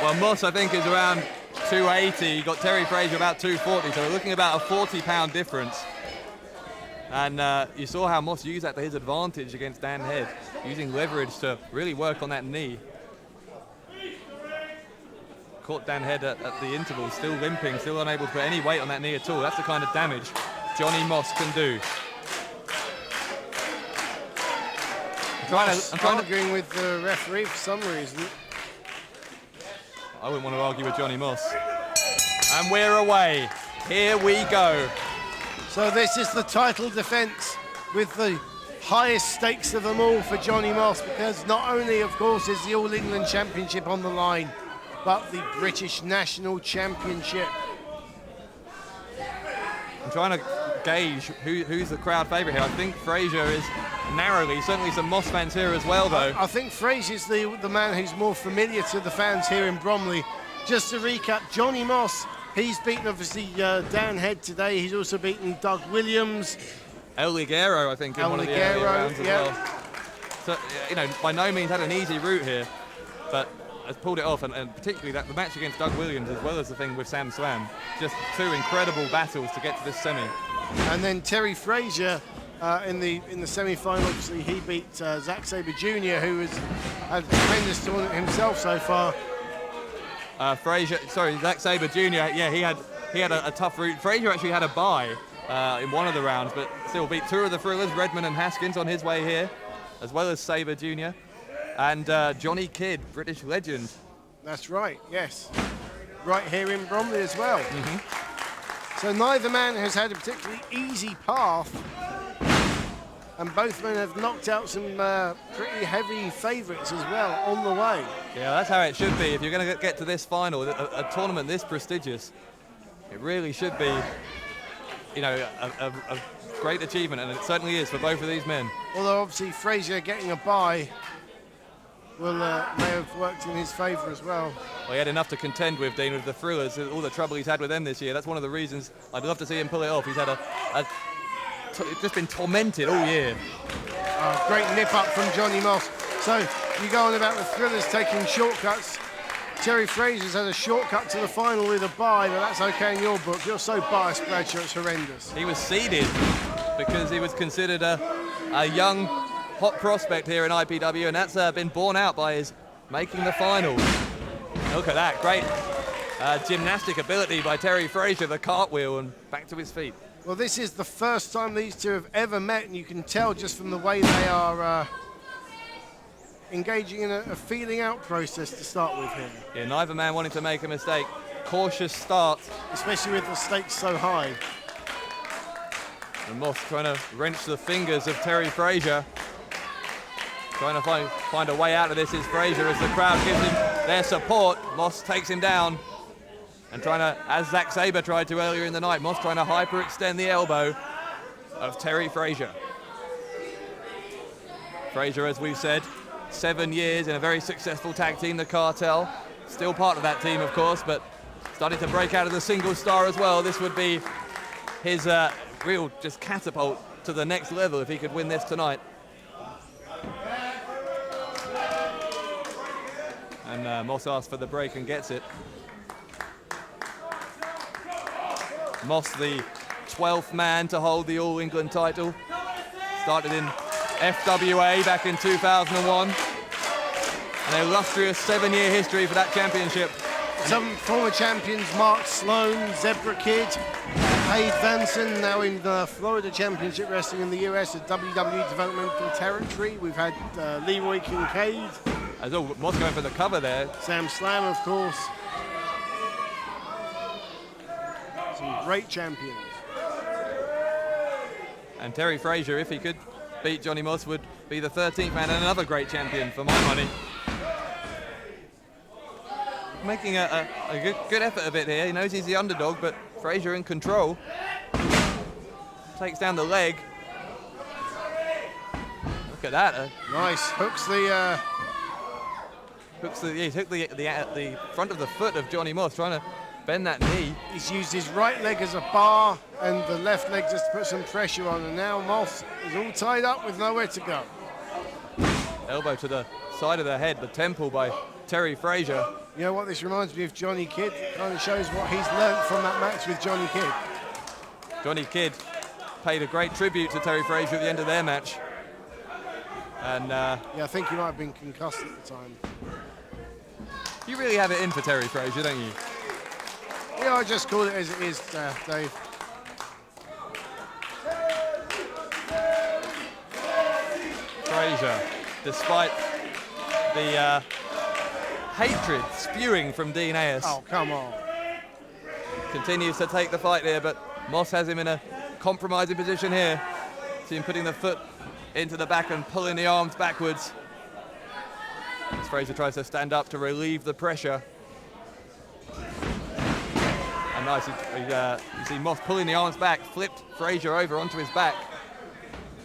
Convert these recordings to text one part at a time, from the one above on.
Well, Moss, I think, is around 280. You got Terry Frazier about 240, so we're looking about a 40-pound difference. And you saw how Moss used that to his advantage against Dan Head, using leverage to really work on that knee. Caught Dan Head at the interval, still limping, still unable to put any weight on that knee at all. That's the kind of damage Johnny Moss can do. I'm arguing with the referee for some reason. I wouldn't want to argue with Johnny Moss. And we're away. Here we go. So this is the title defence with the highest stakes of them all for Johnny Moss, because not only, of course, is the All England Championship on the line, but the British National Championship. I'm trying to gauge who's the crowd favourite here. I think Frazier is narrowly, certainly some Moss fans here as well, though. I think Frazier's the man who's more familiar to the fans here in Bromley. Just to recap, Johnny Moss, he's beaten obviously Dan Head today. He's also beaten Doug Williams. El Ligero, I think, in one of the earlier rounds as well. So, you know, by no means had an easy route here, but has pulled it off, and particularly the match against Doug Williams, as well as the thing with Sam Slam. Just two incredible battles to get to this semi. And then Terry Frazier in the semi-final, obviously he beat Zack Sabre Jr., who has had a tremendous tournament himself so far. Zack Sabre Jr., yeah, he had a tough route. Frazier actually had a bye in one of the rounds, but still beat two of the thrillers, Redmond and Haskins, on his way here, as well as Sabre Jr. And Johnny Kidd, British legend. That's right, yes. Right here in Bromley as well. So neither man has had a particularly easy path, and both men have knocked out some pretty heavy favourites as well on the way. Yeah, that's how it should be. If you're going to get to this final, a tournament this prestigious, it really should be, you know, a great achievement, and it certainly is for both of these men. Although obviously Frazier getting a bye will may have worked in his favour as well. Well, he had enough to contend with, Dean, with the thrillers, all the trouble he's had with them this year. That's one of the reasons I'd love to see him pull it off. He's had just been tormented all year. Great nip up from Johnny Moss. So you go on about the thrillers taking shortcuts. Terry Frazier's had a shortcut to the final with a bye, but that's okay in your book. You're so biased, Bradshaw, it's horrendous. He was seeded because he was considered a young, hot prospect here in IPW, and that's been borne out by his making the final. Look at that, great gymnastic ability by Terry Frazier, the cartwheel, and back to his feet. Well, this is the first time these two have ever met, and you can tell just from the way they are engaging in a feeling out process to start with here. Yeah, neither man wanting to make a mistake. Cautious start. Especially with the stakes so high. And Moss trying to wrench the fingers of Terry Frazier. Trying to find a way out of this is Frazier as the crowd gives him their support. Moss takes him down. And trying to, as Zack Sabre tried to earlier in the night, Moss trying to hyperextend the elbow of Terry Frazier. Frazier, as we've said, 7 years in a very successful tag team, the Cartel. Still part of that team, of course, but starting to break out of the single star as well. This would be his real just catapult to the next level if he could win this tonight. And Moss asks for the break and gets it. Moss, the 12th man to hold the All England title. Started in FWA back in 2001. An illustrious 7-year history for that championship. Some former champions, Mark Sloan, Zebra Kid, Paige Vanson, now in the Florida Championship Wrestling in the US at WWE Developmental Territory. We've had Leroy Kincaid. As all Moss going for the cover there. Sam Slam, of course. Some great champions. And Terry Frazier, if he could beat Johnny Moss, would be the 13th man and another great champion for my money. Making a good effort of it here. He knows he's the underdog, but Frazier in control. Takes down the leg. Look at that. Nice. Hooks the front of the foot of Johnny Moss, trying to bend that knee. He's used his right leg as a bar and the left leg just to put some pressure on, and now Moss is all tied up with nowhere to go. Elbow to the side of the head, the temple by Terry Frazier. You know what this reminds me of? Johnny Kidd. It kind of shows what he's learnt from that match with Johnny Kidd. Johnny Kidd paid a great tribute to Terry Frazier at the end of their match. And yeah, I think he might have been concussed at the time. You really have it in for Terry Frazier, don't you? Yeah, I just call it as it is, Dave. Frazier, despite the hatred spewing from Dean Ayers. Oh, come on. Continues to take the fight here, but Moss has him in a compromising position here. See him putting the foot into the back and pulling the arms backwards. As Frazier tries to stand up to relieve the pressure. And nice, you see Moss pulling the arms back, flipped Frazier over onto his back.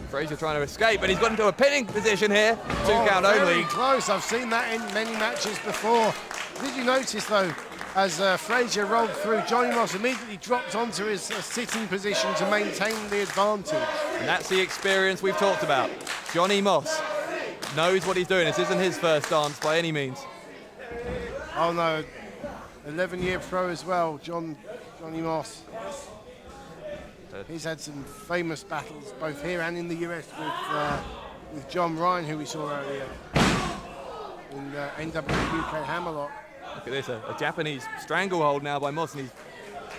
Frazier trying to escape, but he's got into a pinning position here. 2 count only. Very close. I've seen that in many matches before. Did you notice, though, as Frazier rolled through, Johnny Moss immediately dropped onto his sitting position to maintain the advantage. And that's the experience we've talked about. Johnny Moss knows what he's doing. This isn't his first dance by any means. Oh, no. 11-year pro as well, Johnny Moss. He's had some famous battles both here and in the US with John Ryan, who we saw earlier in NWUK Hammerlock. Look at this, a Japanese stranglehold now by Moss, and he's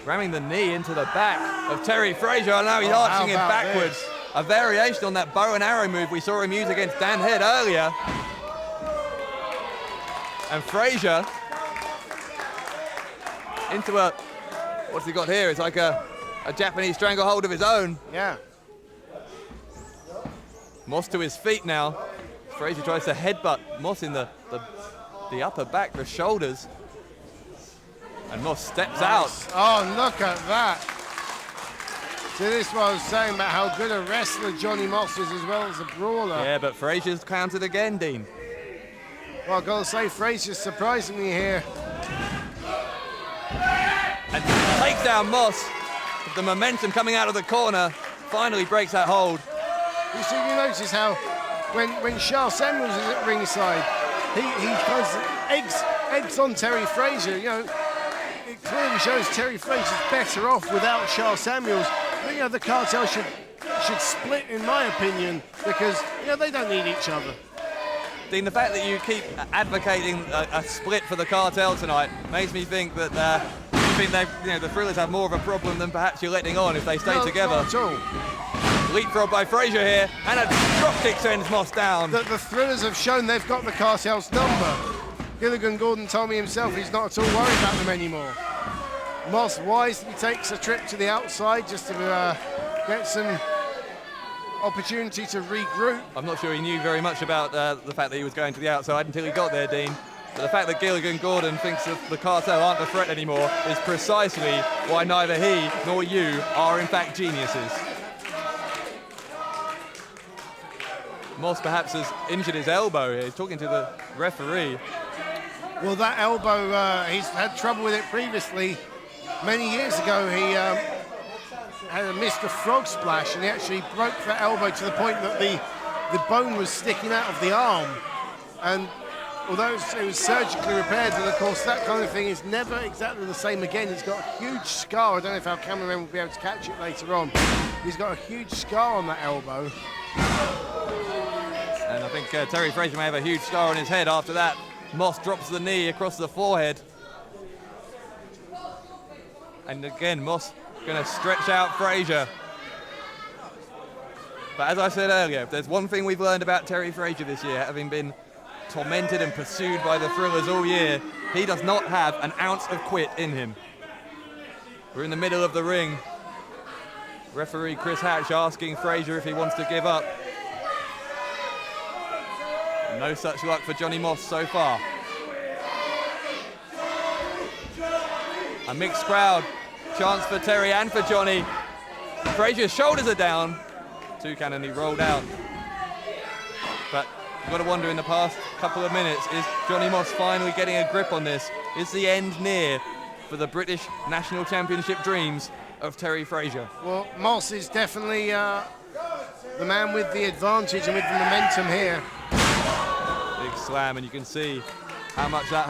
ramming the knee into the back of Terry Frazier. And now he's arching it backwards. This? A variation on that bow and arrow move we saw him use against Dan Head earlier. And Frazier into a, what's he got here? It's like a Japanese stranglehold of his own. Yeah. Moss to his feet now. Frazier tries to headbutt Moss in the upper back, the shoulders. And Moss steps out. Oh, look at that. So this is what I was saying about how good a wrestler Johnny Moss is as well as a brawler. Yeah, but Frazier's countered again, Dean. Well, I've got to say, Frazier's surprising me here. And takes down Moss. The momentum coming out of the corner finally breaks that hold. You notice how when Charles Samuels is at ringside, he kind of eggs on Terry Frazier. You know, it clearly shows Terry Frazier's better off without Charles Samuels. But, you know, the cartel should split, in my opinion, because, you know, they don't need each other. Dean, the fact that you keep advocating a split for the cartel tonight makes me think that the Thrillers have more of a problem than perhaps you're letting on if they stay together. Not at all. Leapfrog by Frazier here, and a dropkick sends Moss down. The Thrillers have shown they've got the cartel's number. Gilligan Gordon told me himself he's not at all worried about them anymore. Moss wisely takes a trip to the outside just to get some opportunity to regroup. I'm not sure he knew very much about the fact that he was going to the outside until he got there, Dean. But the fact that Gilligan Gordon thinks that the cartel aren't a threat anymore is precisely why neither he nor you are in fact geniuses. Moss perhaps has injured his elbow here. He's talking to the referee. Well, that elbow, he's had trouble with it previously. Many years ago, he had missed a frog splash, and he actually broke the elbow to the point that the bone was sticking out of the arm. And although it was surgically repaired, and of course that kind of thing is never exactly the same again. He's got a huge scar. I don't know if our cameraman will be able to catch it later on. He's got a huge scar on that elbow. And I think Terry Frazier may have a huge scar on his head after that. Moss drops the knee across the forehead. And again, Moss going to stretch out Frazier. But as I said earlier, if there's one thing we've learned about Terry Frazier this year, having been tormented and pursued by the Thrillers all year, he does not have an ounce of quit in him. We're in the middle of the ring. Referee Chris Hatch asking Frazier if he wants to give up. No such luck for Johnny Moss so far. A mixed crowd. Chance for Terry and for Johnny. Frazier's shoulders are down. 2 count and he rolled out. But you've got to wonder, in the past couple of minutes, is Johnny Moss finally getting a grip on this? Is the end near for the British National Championship dreams of Terry Frazier? Well, Moss is definitely the man with the advantage and with the momentum here. Big slam, and you can see how much that